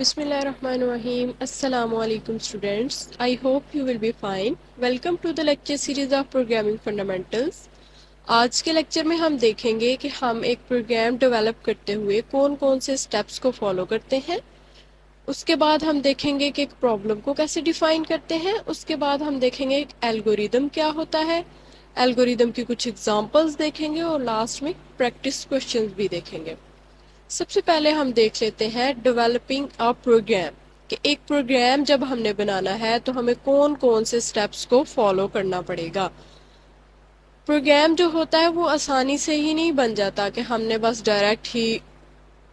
Bismillahirrahmanirrahim. Assalamu alaikum students. I hope you will be fine. Welcome to the lecture series of Programming Fundamentals. आज के lecture में हम देखेंगे कि हम एक प्रोग्राम डेवलप करते हुए कौन कौन से स्टेप्स को फॉलो करते हैं। उसके बाद हम देखेंगे कि एक प्रॉब्लम को कैसे डिफाइन करते हैं। उसके बाद हम देखेंगे एक एल्गोरिदम क्या होता है, एल्गोरिदम की कुछ एग्जांपल्स देखेंगे और लास्ट में प्रैक्टिस क्वेश्चंस भी देखेंगे। सबसे पहले हम देख लेते हैं डेवलपिंग अ प्रोग्राम कि एक प्रोग्राम जब हमने बनाना है तो हमें कौन कौन से स्टेप्स को फॉलो करना पड़ेगा। प्रोग्राम जो होता है वो आसानी से ही नहीं बन जाता कि हमने बस डायरेक्ट ही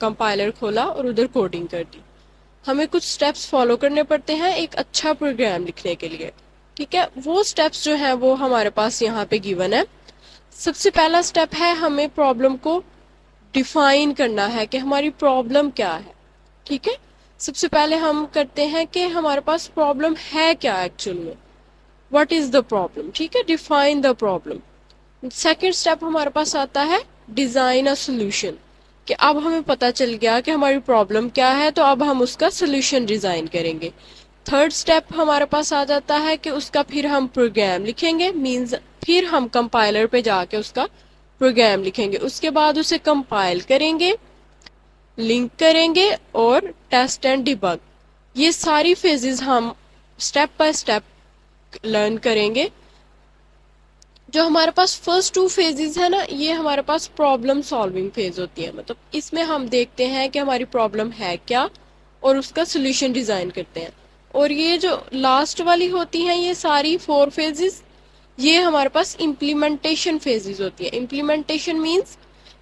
कंपाइलर खोला और उधर कोडिंग कर दी। हमें कुछ स्टेप्स फॉलो करने पड़ते हैं एक अच्छा प्रोग्राम लिखने के लिए। ठीक है, वो स्टेप्स जो हैं वो हमारे पास यहाँ पे गिवन है। सबसे पहला स्टेप है हमें प्रॉब्लम को डिफाइन करना है कि हमारी प्रॉब्लम क्या है। ठीक है, सबसे पहले हम करते हैं कि हमारे पास प्रॉब्लम है क्या एक्चुअल में, व्हाट इज द प्रॉब्लम। ठीक है, define the problem. Second step हमारे पास आता है डिजाइन अ सोल्यूशन कि अब हमें पता चल गया कि हमारी प्रॉब्लम क्या है तो अब हम उसका सोल्यूशन डिजाइन करेंगे। थर्ड स्टेप हमारे पास आ जाता है कि उसका फिर हम प्रोग्राम लिखेंगे, मींस फिर हम कंपाइलर पे जाके उसका प्रोग्राम लिखेंगे। उसके बाद उसे कंपाइल करेंगे, लिंक करेंगे और टेस्ट एंड डिबग। ये सारी फेजेस हम स्टेप बाय स्टेप लर्न करेंगे। जो हमारे पास फर्स्ट टू फेजेस है ना, ये हमारे पास प्रॉब्लम सॉल्विंग फेज होती है। मतलब इसमें हम देखते हैं कि हमारी प्रॉब्लम है क्या और उसका सोल्यूशन डिजाइन करते हैं। और ये जो लास्ट वाली होती हैं ये सारी फोर फेजेस, ये हमारे पास इम्प्लीमेंटेशन फेजेस होती है। इम्प्लीमेंटेशन मींस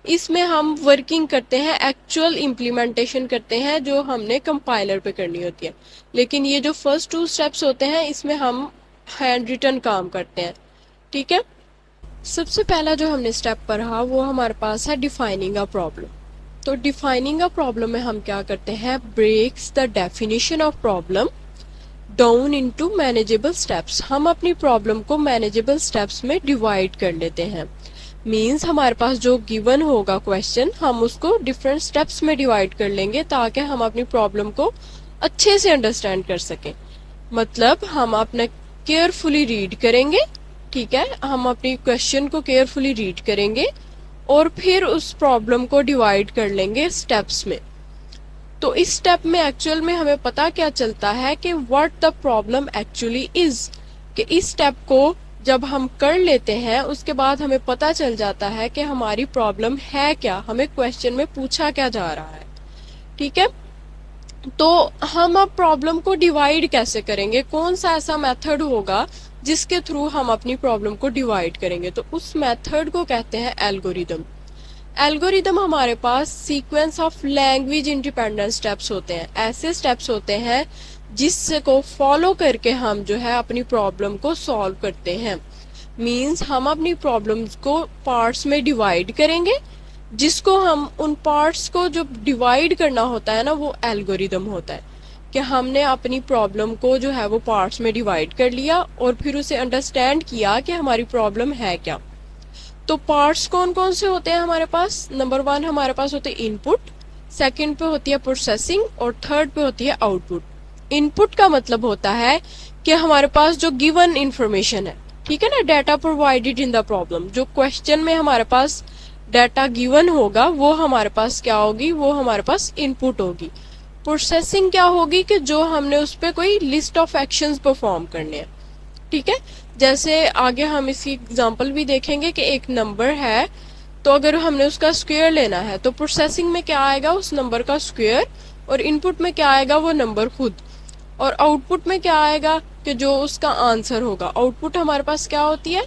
इसमें हम वर्किंग करते हैं, एक्चुअल इम्प्लीमेंटेशन करते हैं जो हमने कंपाइलर पे करनी होती है। लेकिन ये जो फर्स्ट टू स्टेप्स होते हैं इसमें हम हैंड रिटन काम करते हैं। ठीक है, सबसे पहला जो हमने स्टेप पढ़ा वो हमारे पास है डिफाइनिंग अ प्रॉब्लम। तो डिफाइनिंग अ प्रॉब्लम में हम क्या करते हैं, breaks the definition of problem down into manageable steps. हम अपनी प्रॉब्लम को मैनेजेबल स्टेप्स में डिवाइड कर लेते हैं। मींस हमारे पास जो गिवन होगा क्वेश्चन हम उसको डिफरेंट स्टेप्स में डिवाइड कर लेंगे ताकि हम अपनी प्रॉब्लम को अच्छे से अंडरस्टैंड कर सकें। मतलब हम अपना केयरफुली रीड करेंगे। ठीक है, हम अपनी क्वेश्चन को केयरफुली रीड करेंगे और फिर उस प्रॉब्लम को डिवाइड कर लेंगे स्टेप्स में। तो इस स्टेप में एक्चुअल में हमें पता क्या चलता है कि what the problem actually is. कि इस स्टेप को जब हम कर लेते हैं उसके बाद हमें पता चल जाता है कि हमारी प्रॉब्लम है क्या, हमें क्वेश्चन में पूछा क्या जा रहा है। ठीक है, तो हम अब प्रॉब्लम को डिवाइड कैसे करेंगे, कौन सा ऐसा मेथड होगा जिसके थ्रू हम अपनी प्रॉब्लम को डिवाइड करेंगे। तो उस मेथड को कहते हैं एल्गोरिदम। एल्गोरिदम हमारे पास sequence of language independent steps होते हैं। ऐसे स्टेप्स होते हैं जिससे को फॉलो करके हम जो है अपनी प्रॉब्लम को सॉल्व करते हैं। मींस हम अपनी प्रॉब्लम्स को पार्ट्स में डिवाइड करेंगे, जिसको हम उन पार्ट्स को जो डिवाइड करना होता है ना वो एल्गोरिदम होता है। कि हमने अपनी प्रॉब्लम को जो है वो पार्ट्स में डिवाइड कर लिया और फिर उसे अंडरस्टैंड किया कि हमारी प्रॉब्लम है क्या। तो पार्ट्स कौन कौन से होते हैं हमारे पास, नंबर वन हमारे पास होते हैं इनपुट, सेकंड पे होती है प्रोसेसिंग और थर्ड पे होती है आउटपुट। इनपुट का मतलब होता है कि हमारे पास जो गिवन इंफॉर्मेशन है, ठीक है ना, data provided in the problem. जो क्वेश्चन में हमारे पास डाटा गिवन होगा वो हमारे पास क्या होगी, वो हमारे पास इनपुट होगी। प्रोसेसिंग क्या होगी कि जो हमने उस पर कोई लिस्ट ऑफ एक्शंस परफॉर्म करने हैं। ठीक है, जैसे आगे हम इसकी एग्जांपल भी देखेंगे कि एक नंबर है तो अगर हमने उसका स्क्वायर लेना है तो प्रोसेसिंग में क्या आएगा, उस नंबर का स्क्वायर, और इनपुट में क्या आएगा, वो नंबर खुद, और आउटपुट में क्या आएगा कि जो उसका आंसर होगा। आउटपुट हमारे पास क्या होती है,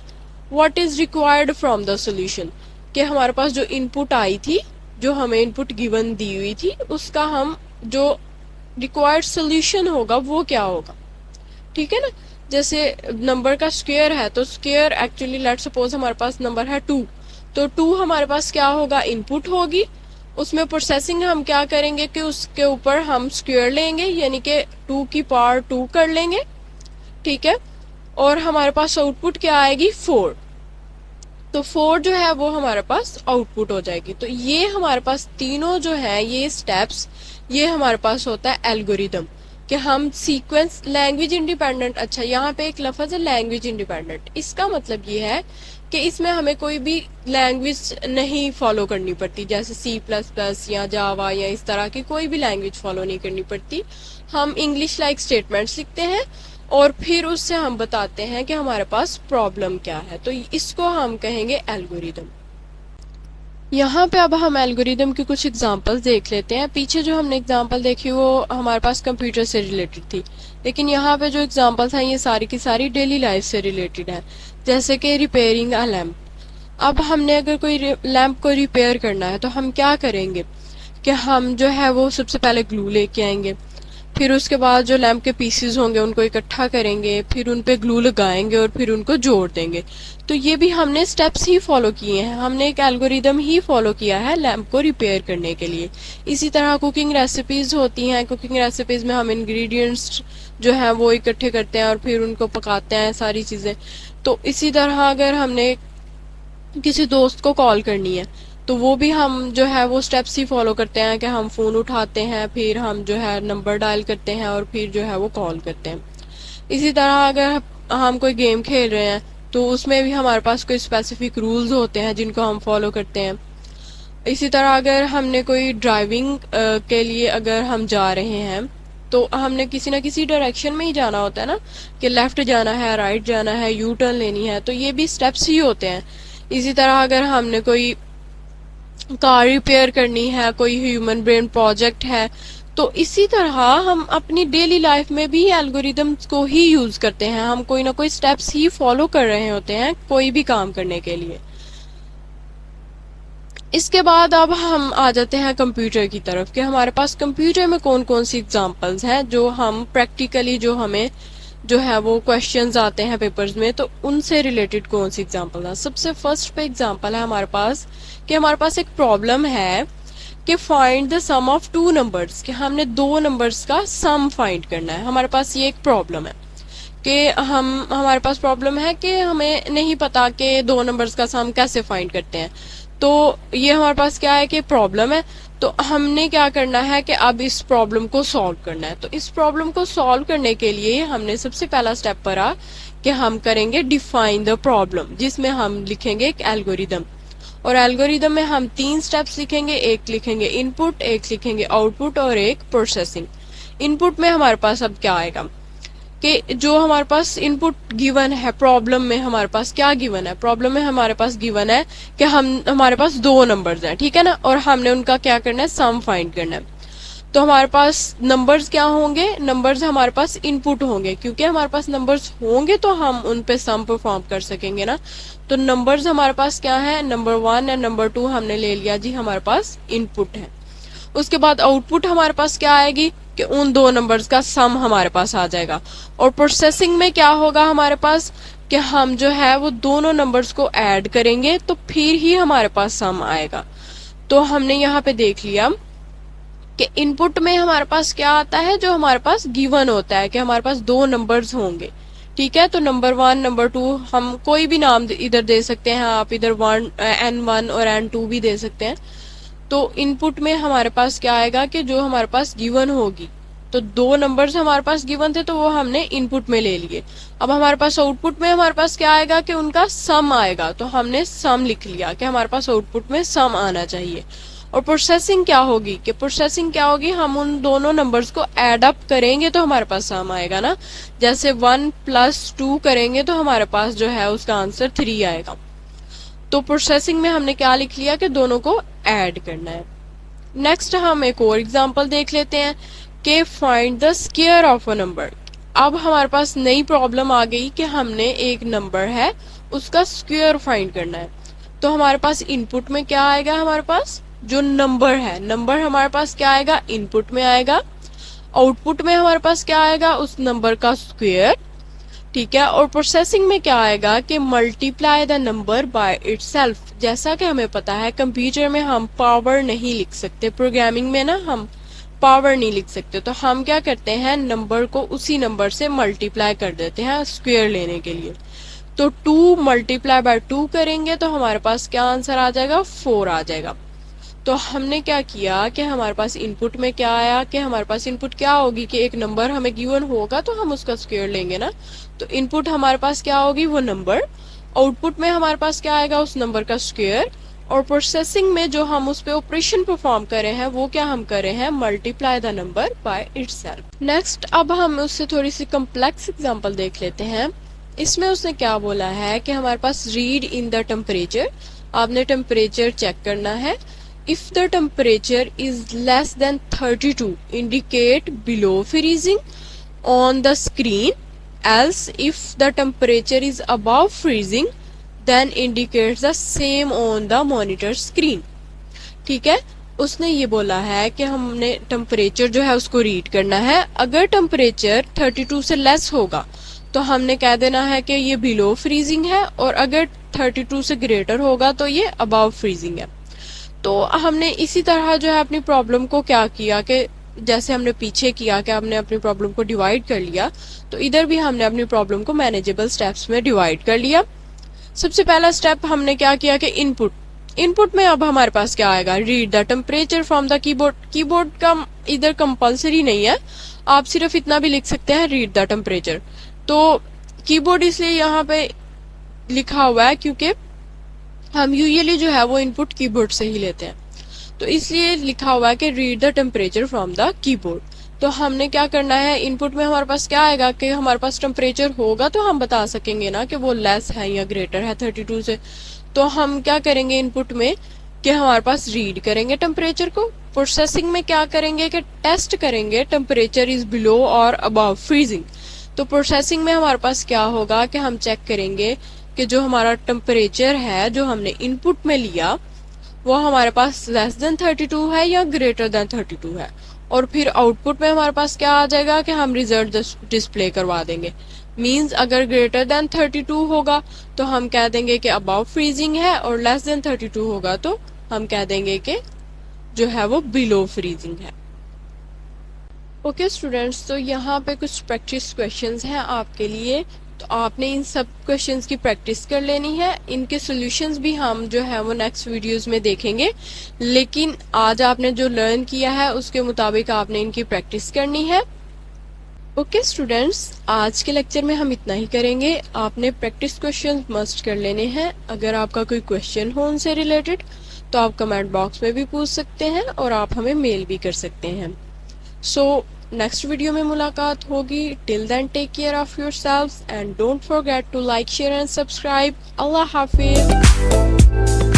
what is required from the solution. कि हमारे पास जो इनपुट आई थी, जो हमें इनपुट गिवन दी हुई थी, उसका हम जो रिक्वायर्ड सोल्यूशन होगा वो क्या होगा। ठीक है ना, जैसे नंबर का स्क्वायर है तो स्क्वायर एक्चुअली लेट सपोज हमारे पास नंबर है 2, तो 2 हमारे पास क्या होगा, इनपुट होगी। उसमें प्रोसेसिंग हम क्या करेंगे कि उसके ऊपर हम स्क्वायर लेंगे, यानी कि 2 की पावर 2 कर लेंगे। ठीक है, और हमारे पास आउटपुट क्या आएगी, 4। तो 4 जो है वो हमारे पास आउटपुट हो जाएगी। तो ये हमारे पास तीनों जो है ये स्टेप्स, ये हमारे पास होता है एल्गोरिदम, कि हम सीक्वेंस लैंग्वेज इंडिपेंडेंट। अच्छा, यहाँ पे एक लफ्ज है लैंग्वेज इंडिपेंडेंट, इसका मतलब ये है कि इसमें हमें कोई भी लैंग्वेज नहीं फॉलो करनी पड़ती, जैसे C++ या जावा या इस तरह की कोई भी लैंग्वेज फॉलो नहीं करनी पड़ती। हम इंग्लिश लाइक स्टेटमेंट्स लिखते हैं और फिर उससे हम बताते हैं कि हमारे पास प्रॉब्लम क्या है, तो इसको हम कहेंगे एल्गोरिदम। यहाँ पे अब हम एल्गोरिदम की कुछ एग्जांपल्स देख लेते हैं। पीछे जो हमने एग्जांपल देखी वो हमारे पास कंप्यूटर से रिलेटेड थी, लेकिन यहाँ पे जो एग्जांपल्स हैं ये सारी की सारी डेली लाइफ से रिलेटेड है। जैसे कि रिपेयरिंग अ लैम्प। अब हमने अगर कोई लैम्प को रिपेयर करना है तो हम क्या करेंगे कि हम जो है वो सबसे पहले ग्लू लेके आएंगे, फिर उसके बाद जो लैम्प के पीसेस होंगे उनको इकट्ठा करेंगे, फिर उन पे ग्लू लगाएंगे और फिर उनको जोड़ देंगे। तो ये भी हमने स्टेप्स ही फॉलो किए हैं, हमने एक एल्गोरिदम ही फॉलो किया है लैम्प को रिपेयर करने के लिए। इसी तरह कुकिंग रेसिपीज होती हैं, कुकिंग रेसिपीज में हम इंग्रेडिएंट्स जो है वो इकट्ठे करते हैं और फिर उनको पकाते हैं सारी चीजें। तो इसी तरह अगर हमने किसी दोस्त को कॉल करनी है तो वो भी हम जो है वो स्टेप्स ही फॉलो करते हैं कि हम फोन उठाते हैं, फिर हम जो है नंबर डायल करते हैं और फिर जो है वो कॉल करते हैं। इसी तरह अगर हम कोई गेम खेल रहे हैं तो उसमें भी हमारे पास कोई स्पेसिफिक रूल्स होते हैं जिनको हम फॉलो करते हैं। इसी तरह अगर हमने कोई ड्राइविंग के लिए अगर हम जा रहे हैं तो हमने किसी ना किसी डायरेक्शन में ही जाना होता है ना, कि लेफ्ट जाना है, राइट जाना है, यू टर्न लेनी है, तो ये भी स्टेप्स ही होते हैं। इसी तरह अगर हमने कोई कार रिपेयर करनी है, कोई ह्यूमन ब्रेन प्रोजेक्ट है, तो इसी तरह हम अपनी डेली लाइफ में भी एल्गोरिदम्स को ही यूज करते हैं। हम कोई ना कोई स्टेप्स ही फॉलो कर रहे होते हैं कोई भी काम करने के लिए। इसके बाद अब हम आ जाते हैं कंप्यूटर की तरफ, कि हमारे पास कंप्यूटर में कौन कौन सी एग्जांपल्स हैं जो हम प्रैक्टिकली जो हमें जो है वो क्वेश्चंस आते हैं पेपर्स में, तो उनसे रिलेटेड कौन सी एग्जांपल है। सबसे फर्स्ट पे एग्जांपल है हमारे पास कि हमारे पास एक प्रॉब्लम है कि find the sum of two numbers, कि हमने दो नंबर्स का सम फाइंड करना है। हमारे पास ये एक प्रॉब्लम है कि हमारे पास प्रॉब्लम है कि हमें नहीं पता कि दो नंबर्स का सम कैसे फाइंड करते हैं। तो ये हमारे पास क्या है कि प्रॉब्लम है, तो हमने क्या करना है कि अब इस प्रॉब्लम को सॉल्व करना है। तो इस प्रॉब्लम को सॉल्व करने के लिए हमने सबसे पहला स्टेप पढ़ा कि हम करेंगे डिफाइन द प्रॉब्लम, जिसमें हम लिखेंगे एक एल्गोरिदम। और एल्गोरिदम में हम तीन स्टेप्स लिखेंगे, एक लिखेंगे इनपुट, एक लिखेंगे आउटपुट और एक प्रोसेसिंग। इनपुट में हमारे पास अब क्या आएगा कि जो हमारे पास इनपुट गिवन है प्रॉब्लम में, हमारे पास क्या गिवन है, प्रॉब्लम में हमारे पास गिवन है कि हमारे पास दो नंबर्स हैं, ठीक है ना, और हमने उनका क्या करना है, सम फाइंड करना है। तो हमारे पास नंबर्स क्या होंगे, नंबर्स हमारे पास इनपुट होंगे, क्योंकि हमारे पास नंबर्स होंगे तो हम उन पे सम परफॉर्म कर सकेंगे ना। तो नंबर्स हमारे पास क्या है, नंबर 1 और नंबर 2 हमने ले लिया जी, हमारे पास इनपुट है। उसके बाद आउटपुट हमारे पास क्या आएगी कि उन दो नंबर्स का सम हमारे पास आ जाएगा। और प्रोसेसिंग में क्या होगा हमारे पास कि हम जो है वो दोनों नंबर्स को ऐड करेंगे तो फिर ही हमारे पास सम आएगा। तो हमने यहाँ पे देख लिया कि इनपुट में हमारे पास क्या आता है, जो हमारे पास गिवन होता है कि हमारे पास दो नंबर्स होंगे, ठीक है। तो नंबर 1 नंबर 2 हम कोई भी नाम इधर दे सकते हैं, आप इधर N1 और N2 भी दे सकते हैं। तो इनपुट में हमारे पास क्या आएगा कि जो हमारे पास गिवन होगी, तो दो नंबर्स हमारे पास गिवन थे तो वो हमने इनपुट में ले लिए। अब हमारे पास आउटपुट में हमारे पास क्या आएगा कि उनका सम आएगा, तो हमने सम लिख लिया कि हमारे पास आउटपुट में सम आना चाहिए। और प्रोसेसिंग क्या होगी कि प्रोसेसिंग क्या होगी, हम उन दोनों नंबर्स को एड अप करेंगे तो हमारे पास सम आएगा ना। जैसे 1 + 2 करेंगे तो हमारे पास जो है उसका आंसर 3 आएगा। तो प्रोसेसिंग में हमने क्या लिख लिया कि दोनों को ऐड करना है। नेक्स्ट हम एक और एग्जांपल देख लेते हैं कि find the square of a number. अब हमारे पास नई प्रॉब्लम आ गई कि हमने एक नंबर है उसका स्क्वायर फाइंड करना है। तो हमारे पास इनपुट में क्या आएगा, हमारे पास जो नंबर है, नंबर हमारे पास क्या आएगा, इनपुट में आएगा। आउटपुट में हमारे पास क्या आएगा, उस नंबर का स्क्वायर, ठीक है। और प्रोसेसिंग में क्या आएगा कि multiply the number by itself. जैसा कि हमें पता है कंप्यूटर में हम पावर नहीं लिख सकते, प्रोग्रामिंग में ना हम पावर नहीं लिख सकते, तो हम क्या करते हैं, नंबर को उसी नंबर से मल्टीप्लाई कर देते हैं स्क्वायर लेने के लिए। तो 2 मल्टीप्लाई बाय 2 करेंगे तो हमारे पास क्या आंसर आ जाएगा, 4 आ जाएगा। तो हमने क्या किया कि हमारे पास इनपुट में क्या आया कि हमारे पास इनपुट क्या होगी कि एक नंबर हमें गिवन होगा तो हम उसका स्क्वायर लेंगे ना। तो इनपुट हमारे पास क्या होगी, वो नंबर। आउटपुट में हमारे पास क्या आएगा, उस नंबर का स्क्वायर। और प्रोसेसिंग में जो हम उस पे ऑपरेशन परफॉर्म कर रहे हैं वो क्या हम कर रहे हैं, multiply the number by itself. Next अब हम उससे थोड़ी सी कम्प्लेक्स एग्जांपल देख लेते हैं। इसमें उसने क्या बोला है कि हमारे पास रीड इन द टेम्परेचर, आपने टेम्परेचर चेक करना है। If the temperature is less than 32, indicate below freezing on the screen. Else, if the temperature is above freezing, then indicates the same on the monitor screen. ठीक है, उसने ये बोला है कि हमने टेम्परेचर जो है उसको रीड करना है। अगर टेम्परेचर 32 से लेस होगा तो हमने कह देना है कि ये बिलो फ्रीजिंग है, और अगर 32 से ग्रेटर होगा तो ये अबव फ्रीजिंग है। तो हमने इसी तरह जो है अपनी प्रॉब्लम को क्या किया कि जैसे हमने पीछे किया कि हमने अपनी प्रॉब्लम को डिवाइड कर लिया, तो इधर भी हमने अपनी प्रॉब्लम को मैनेजेबल स्टेप्स में डिवाइड कर लिया। सबसे पहला स्टेप हमने क्या किया कि इनपुट में अब हमारे पास क्या आएगा, read the temperature from the keyboard. Keyboard का इधर कंपलसरी नहीं है, आप सिर्फ इतना भी लिख सकते हैं, रीड द टेम्परेचर। तो कीबोर्ड इसलिए यहाँ पे लिखा हुआ है क्योंकि हम यूजुअली जो है वो इनपुट कीबोर्ड से ही लेते हैं, तो इसलिए लिखा हुआ है कि read the temperature from the keyboard. तो हमने क्या करना है, इनपुट में हमारे पास क्या आएगा कि हमारे पास टेम्परेचर होगा तो हम बता सकेंगे ना कि वो लेस है या ग्रेटर है 32 से। तो हम क्या करेंगे इनपुट में कि हमारे पास रीड करेंगे टेम्परेचर को। प्रोसेसिंग में क्या करेंगे कि टेस्ट करेंगे टेम्परेचर इज बिलो और अबव फ्रीजिंग। तो प्रोसेसिंग में हमारे पास क्या होगा कि हम चेक करेंगे कि जो हमारा टेम्परेचर है जो हमने इनपुट में लिया वो हमारे पास लेस देन 32 है या ग्रेटर देन 32 है। और फिर आउटपुट में हमारे पास क्या आ जाएगा कि हम रिजल्ट डिस्प्ले करवा देंगे। मींस अगर ग्रेटर देन 32 होगा तो हम कह देंगे कि अबव फ्रीजिंग है, और लेस देन 32 होगा तो हम कह देंगे कि जो है वो बिलो फ्रीजिंग है। ओके स्टूडेंट्स, तो यहाँ पे कुछ प्रैक्टिस क्वेश्चंस हैं आपके लिए, तो आपने इन सब क्वेश्चंस की प्रैक्टिस कर लेनी है। इनके सॉल्यूशंस भी हम जो है वो नेक्स्ट वीडियोस में देखेंगे, लेकिन आज आपने जो लर्न किया है उसके मुताबिक आपने इनकी प्रैक्टिस करनी है। ओके स्टूडेंट्स, आज के लेक्चर में हम इतना ही करेंगे। आपने प्रैक्टिस क्वेश्चंस मस्ट कर लेने हैं। अगर आपका कोई क्वेश्चन हो उनसे रिलेटेड तो आप कमेंट बॉक्स में भी पूछ सकते हैं और आप हमें मेल भी कर सकते हैं। सो नेक्स्ट वीडियो में मुलाकात होगी। Till then take care of yourselves and don't forget to like, share and subscribe. अल्लाह हाफिज।